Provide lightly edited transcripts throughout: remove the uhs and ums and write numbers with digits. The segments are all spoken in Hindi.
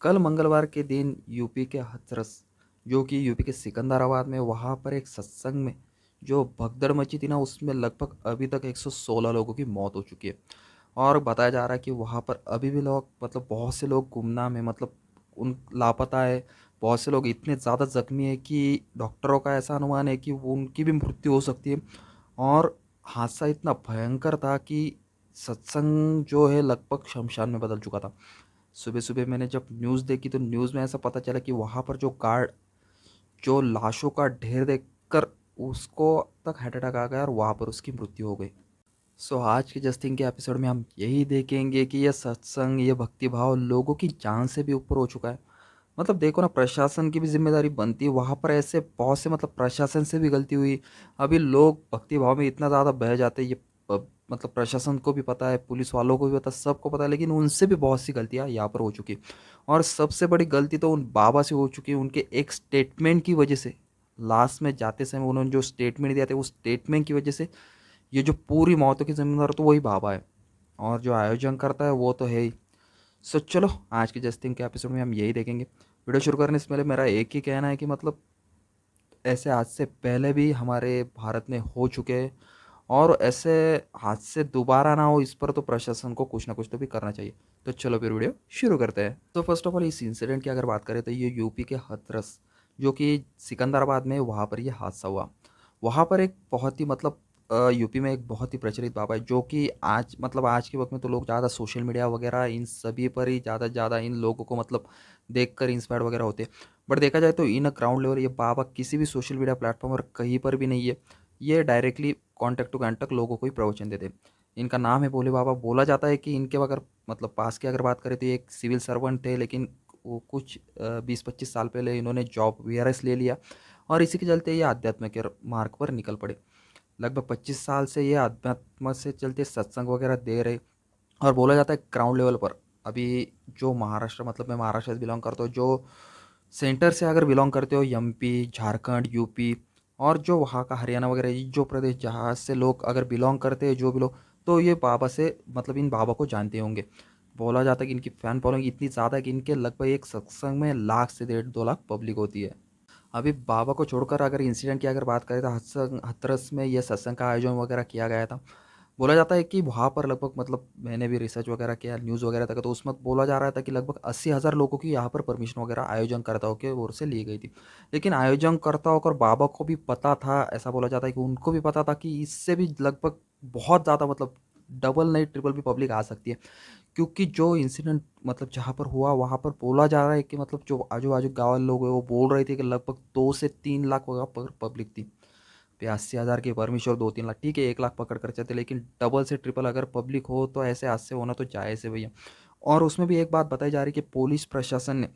कल मंगलवार के दिन यूपी के हाथरस, जो कि यूपी के सिकंदराबाद में, वहाँ पर एक सत्संग में जो भगदड़ मची थी ना, उसमें लगभग अभी तक 116 लोगों की मौत हो चुकी है। और बताया जा रहा है कि वहाँ पर अभी भी लोग, मतलब बहुत से लोग गुमनाम है, मतलब उन लापता है। बहुत से लोग इतने ज़्यादा जख्मी है कि डॉक्टरों का ऐसा अनुमान है कि वो उनकी भी मृत्यु हो सकती है। और हादसा इतना भयंकर था कि सत्संग जो है लगभग शमशान में बदल चुका था। सुबह-सुबह मैंने जब न्यूज़ देखी तो न्यूज़ में ऐसा पता चला कि वहाँ पर जो गार्ड, जो लाशों का ढेर देखकर उसको तक हार्ट अटैक आ गया और वहाँ पर उसकी मृत्यु हो गई। सो आज के जस्टिंग के एपिसोड में हम यही देखेंगे कि यह सत्संग, ये भक्तिभाव लोगों की जान से भी ऊपर हो चुका है। मतलब देखो ना, प्रशासन की भी ज़िम्मेदारी बनती है, वहाँ पर ऐसे बहुत से, मतलब प्रशासन से भी गलती हुई। अभी लोग भक्तिभाव में इतना ज़्यादा बह जाते हैं, ये मतलब प्रशासन को भी पता है, पुलिस वालों को भी पता है, सबको पता है, लेकिन उनसे भी बहुत सी गलतियाँ यहाँ पर हो चुकी। और सबसे बड़ी गलती तो उन बाबा से हो चुकी है, उनके एक स्टेटमेंट की वजह से। लास्ट में जाते समय उन्होंने जो स्टेटमेंट दिया था, उस स्टेटमेंट की वजह से ये जो पूरी मौतों की ज़िम्मेदार तो वही बाबा है, और जो आयोजन करता है वो तो है ही। सो चलो, आज के जस्टिंग के एपिसोड में हम यही देखेंगे। वीडियो शुरू करने से पहले मेरा एक ही कहना है कि मतलब ऐसे हादसे पहले भी हमारे भारत में हो चुके हैं, और ऐसे हादसे दोबारा ना हो, इस पर तो प्रशासन को कुछ ना कुछ तो भी करना चाहिए। तो चलो फिर वीडियो शुरू करते हैं। तो फर्स्ट ऑफ ऑल, इस इंसिडेंट की अगर बात करें तो ये यूपी के हथरस, जो कि सिकंदराबाद में, वहाँ पर ये हादसा हुआ। वहाँ पर एक बहुत ही, मतलब यूपी में एक बहुत ही प्रचलित बाबा है, जो कि आज, मतलब आज के वक्त में तो लोग ज़्यादा सोशल मीडिया वगैरह इन सभी पर ही ज़्यादा से ज़्यादा इन लोगों को मतलब देखकर इंस्पायर वगैरह होते हैं। बट देखा जाए तो इन अ ग्राउंड लेवल ये बाबा किसी भी सोशल मीडिया प्लेटफॉर्म पर कहीं पर भी नहीं है। ये डायरेक्टली कॉन्टैक्ट टू कॉन्टैक्ट लोगों को ही प्रवचन देते हैं। इनका नाम है भोले बाबा। बोला जाता है कि इनके अगर, मतलब पास की अगर बात करें तो ये एक सिविल सर्वेंट थे, लेकिन वो कुछ 20-25 साल पहले इन्होंने जॉब वीआरएस ले लिया, और इसी के चलते ये आध्यात्म के मार्ग पर निकल पड़े। लगभग 25 साल से ये अध्यात्म से चलते सत्संग वगैरह दे रहे। और बोला जाता है ग्राउंड लेवल पर अभी जो महाराष्ट्र, मतलब मैं महाराष्ट्र से बिलोंग करता हूँ, जो सेंटर से अगर बिलोंग करते हो, एमपी, झारखंड, यूपी, और जो वहाँ का हरियाणा वगैरह, ये जो प्रदेश जहाँ से लोग अगर बिलोंग करते हैं, जो भी लोग, तो ये बाबा से, मतलब इन बाबा को जानते होंगे। बोला जाता है कि इनकी फ़ैन फॉलोइंग इतनी ज़्यादा है कि इनके लगभग एक सत्संग में लाख से 1.5-2 लाख पब्लिक होती है। अभी बाबा को छोड़कर अगर इंसिडेंट की अगर बात करें तो हथरस में ये सत्संग का आयोजन वगैरह किया गया था। बोला जाता है कि वहाँ पर लगभग, मतलब मैंने भी रिसर्च वगैरह किया, न्यूज़ वगैरह तक, तो उसमें बोला जा रहा था कि लगभग 80,000 लोगों की यहाँ पर परमिशन वगैरह आयोजनकर्ताओं की ओर से ली गई थी। लेकिन आयोजनकर्ताओं को और बाबा को भी पता था, ऐसा बोला जाता है कि उनको भी पता था कि इससे भी लगभग बहुत ज़्यादा, मतलब डबल नहीं ट्रिपल भी पब्लिक आ सकती है। क्योंकि जो इंसिडेंट, मतलब जहाँ पर हुआ, वहाँ पर बोला जा रहा है कि मतलब जो आजू-बाजू गाँव वाले लोग हैं वो बोल रहे थे कि लगभग 2 से 3 लाख वहाँ पर पब्लिक थी। 82,000 की परमिशन और 2-3 लाख, ठीक है, 1 लाख पकड़ कर चलते, लेकिन डबल से ट्रिपल अगर पब्लिक हो तो ऐसे हादसे होना तो जायज़ है भैया। और उसमें भी एक बात बताई जा रही है कि पुलिस प्रशासन ने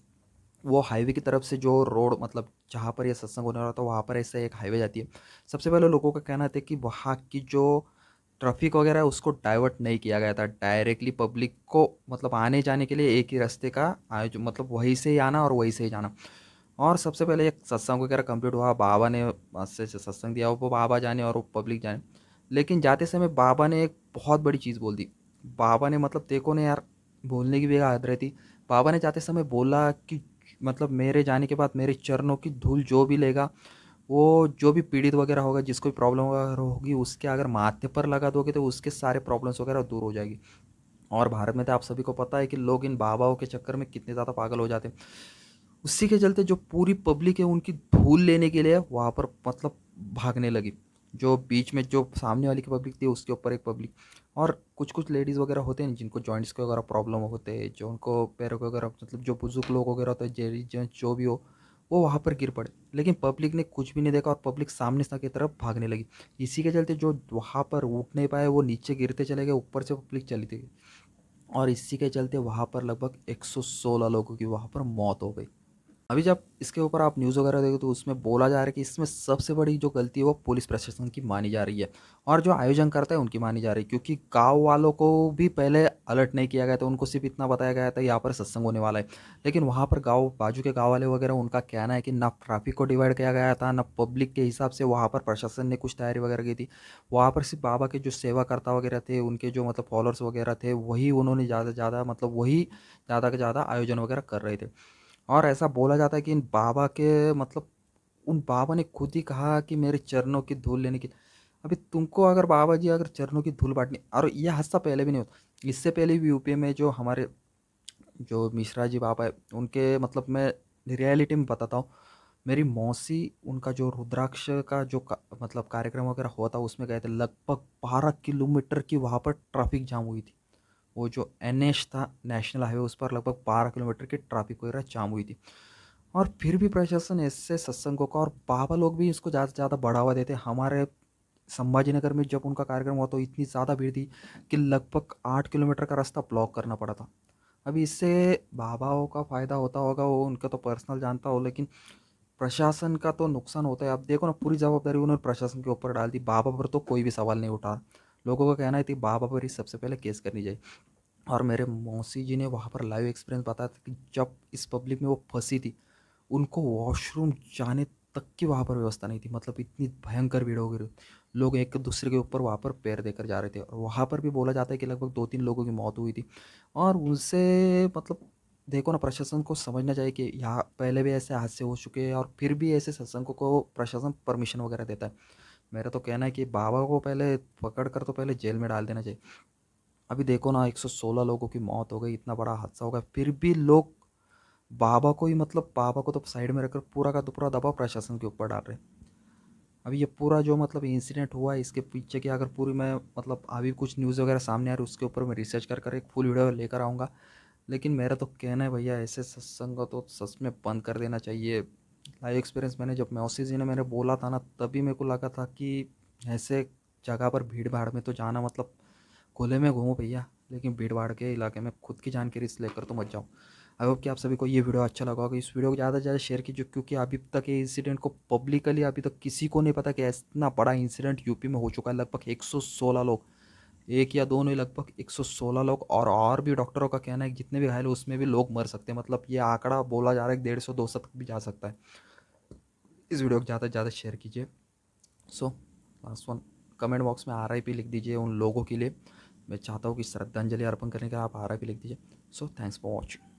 वो हाईवे की तरफ से जो रोड, मतलब जहाँ पर ये सत्संग होने वाला था, वहाँ पर ऐसे एक हाईवे जाती है। सबसे पहले लोगों का कहना था कि वहाँ की जो ट्रैफिक वगैरह है उसको डाइवर्ट नहीं किया गया था। डायरेक्टली पब्लिक को, मतलब आने-जाने के लिए एक ही रास्ते का आयोजन, मतलब वहीं से ही आना और वहीं से ही जाना। और सबसे पहले एक सत्संग वगैरह कंप्लीट हुआ, बाबा ने से सत्संग दिया, वो बाबा जाने और वो पब्लिक जाने। लेकिन जाते समय बाबा ने एक बहुत बड़ी चीज़ बोल दी। बाबा ने, मतलब देखो ना यार, बोलने की भी एक आदत रहती। बाबा ने जाते समय बोला कि मतलब मेरे जाने के बाद मेरे चरणों की धूल जो भी लेगा, वो जो भी पीड़ित वगैरह होगा, जिसको भी प्रॉब्लम वगैरह होगी, उसके अगर माथे पर लगा दोगे तो उसके सारे प्रॉब्लम्स वगैरह दूर हो जाएगी। और भारत में तो आप सभी को पता है कि लोग इन बाबाओं के चक्कर में कितने ज़्यादा पागल हो जाते हैं। उसी के चलते जो पूरी पब्लिक है उनकी धूल लेने के लिए वहाँ पर, मतलब भागने लगी। जो बीच में जो सामने वाली की पब्लिक थी, उसके ऊपर एक पब्लिक। और कुछ-कुछ लेडीज़ वगैरह होते हैं जिनको जॉइंट्स के वगैरह प्रॉब्लम होते हैं, जो उनको पैरों के वगैरह, मतलब जो बुज़ुर्ग लोग वगैरह होते हैं, जेंट्स जेंट्स जो भी हो, वो वहाँ पर गिर पड़े। लेकिन पब्लिक ने कुछ भी नहीं देखा और पब्लिक सामने स की तरफ भागने लगी। इसी के चलते जो वहाँ पर उठ नहीं पाए वो नीचे गिरते चले गए, ऊपर से पब्लिक चली थी। और इसी के चलते वहाँ पर लगभग 116 लोगों की वहाँ पर मौत हो गई। अभी जब इसके ऊपर आप न्यूज़ वगैरह देखो तो उसमें बोला जा रहा है कि इसमें सबसे बड़ी जो गलती है वो पुलिस प्रशासन की मानी जा रही है और जो आयोजन करता है उनकी मानी जा रही है, क्योंकि गांव वालों को भी पहले अलर्ट नहीं किया गया था। उनको सिर्फ इतना बताया गया था यहाँ पर सत्संग होने वाला है, लेकिन वहाँ पर गाँव बाजू के गाँव वाले वगैरह उनका कहना है कि ना ट्रैफिक को डिवाइड किया गया था, ना पब्लिक के हिसाब से वहाँ पर प्रशासन ने कुछ तैयारी वगैरह की थी। वहाँ पर सिर्फ बाबा के जो सेवाकर्ता वगैरह थे, उनके जो मतलब फॉलोअर्स वगैरह थे, वही उन्होंने ज़्यादा से ज़्यादा मतलब वही ज़्यादा से ज़्यादा आयोजन वगैरह कर रहे थे। और ऐसा बोला जाता है कि इन बाबा के मतलब उन बाबा ने खुद ही कहा कि मेरे चरणों की धूल लेने की। अभी तुमको अगर बाबा जी अगर चरणों की धूल बांटनी, और यह हादसा पहले भी नहीं होता, इससे पहले भी यूपी में जो हमारे जो मिश्रा जी बाबा है उनके मतलब मैं रियलिटी में बताता हूँ। मेरी मौसी उनका जो रुद्राक्ष का जो मतलब कार्यक्रम वगैरह हुआ था उसमें गए थे। लगभग 12 किलोमीटर की वहाँ पर ट्रैफिक जाम हुई थी। वो जो एनएच था, नेशनल हाईवे, उस पर लगभग 12 किलोमीटर की ट्रैफिक वगैरह जाम हुई थी। और फिर भी प्रशासन ऐसे सत्संगों का और बाबा लोग भी इसको ज़्यादा से ज़्यादा बढ़ावा देते। हमारे संभाजी नगर में जब उनका कार्यक्रम हुआ तो इतनी ज़्यादा भीड़ थी कि लगभग 8 किलोमीटर का रास्ता ब्लॉक करना पड़ा था। अभी इससे बाबाओं का फ़ायदा होता होगा वो उनका तो पर्सनल जानता हो, लेकिन प्रशासन का तो नुकसान होता है। अब देखो ना, पूरी जवाबदारी उन्होंने प्रशासन के ऊपर डाल दी। बाबा पर तो कोई भी सवाल नहीं उठा। लोगों का कहना है कि बाबा पर ही सबसे पहले केस करनी चाहिए। और मेरे मौसी जी ने वहाँ पर लाइव एक्सपीरियंस बताया था कि जब इस पब्लिक में वो फंसी थी, उनको वॉशरूम जाने तक की वहाँ पर व्यवस्था नहीं थी। मतलब इतनी भयंकर भीड़ हो गई, लोग एक दूसरे के ऊपर वहाँ पर पैर देकर जा रहे थे। और वहाँ पर भी बोला जाता है कि लगभग 2-3 लोगों की मौत हुई थी। और उनसे मतलब देखो ना, प्रशासन को समझना चाहिए कि यहाँ पहले भी ऐसे हादसे हो चुके हैं और फिर भी ऐसे सत्संगों को प्रशासन परमिशन वगैरह देता है। मेरा तो कहना है कि बाबा को पहले पकड़ कर तो पहले जेल में डाल देना चाहिए। अभी देखो ना, 116 लोगों की मौत हो गई, इतना बड़ा हादसा हो गया, फिर भी लोग बाबा को ही मतलब बाबा को तो साइड में रखकर पूरा का तो पूरा दबाव प्रशासन के ऊपर डाल रहे हैं। अभी ये पूरा जो मतलब इंसिडेंट हुआ है इसके पीछे की अगर पूरी मैं मतलब अभी कुछ न्यूज़ वगैरह सामने आ रही है उसके ऊपर मैं रिसर्च कर कर एक फुल वीडियो लेकर आऊँगा। लेकिन मेरा तो कहना है भैया, ऐसे सत्संग तो सच में बंद कर देना चाहिए। लाइव एक्सपीरियंस मैंने जब मौसी जी ने मैंने बोला था ना, तभी मेरे को लगा था कि ऐसे जगह पर भीड़ भाड़ में तो जाना मतलब खुले में घूमो भैया, लेकिन भीड़ भाड़ के इलाके में खुद की जान की रिस्क लेकर तो मत जाओ। आई होप कि आप सभी को ये वीडियो अच्छा लगा होगा। इस वीडियो को ज़्यादा से ज़्यादा शेयर कीजिए, क्योंकि अभी तक ये इंसिडेंट को पब्लिकली अभी तक किसी को नहीं पता कि इतना बड़ा इंसिडेंट यूपी में हो चुका है। लगभग 116 लोग, एक या दो नहीं, लगभग 116 लोग। और भी डॉक्टरों का कहना है कि जितने भी घायल हैं उसमें भी लोग मर सकते हैं। मतलब ये आंकड़ा बोला जा रहा है कि 150-200 तक भी जा सकता है। इस वीडियो को ज़्यादा से ज़्यादा शेयर कीजिए। So last one, comment box में RIP लिख दीजिए उन लोगों के लिए। मैं चाहता हूँ कि श्रद्धांजलि अर्पण करने के लिए आप RIP लिख दीजिए। So thanks for watching.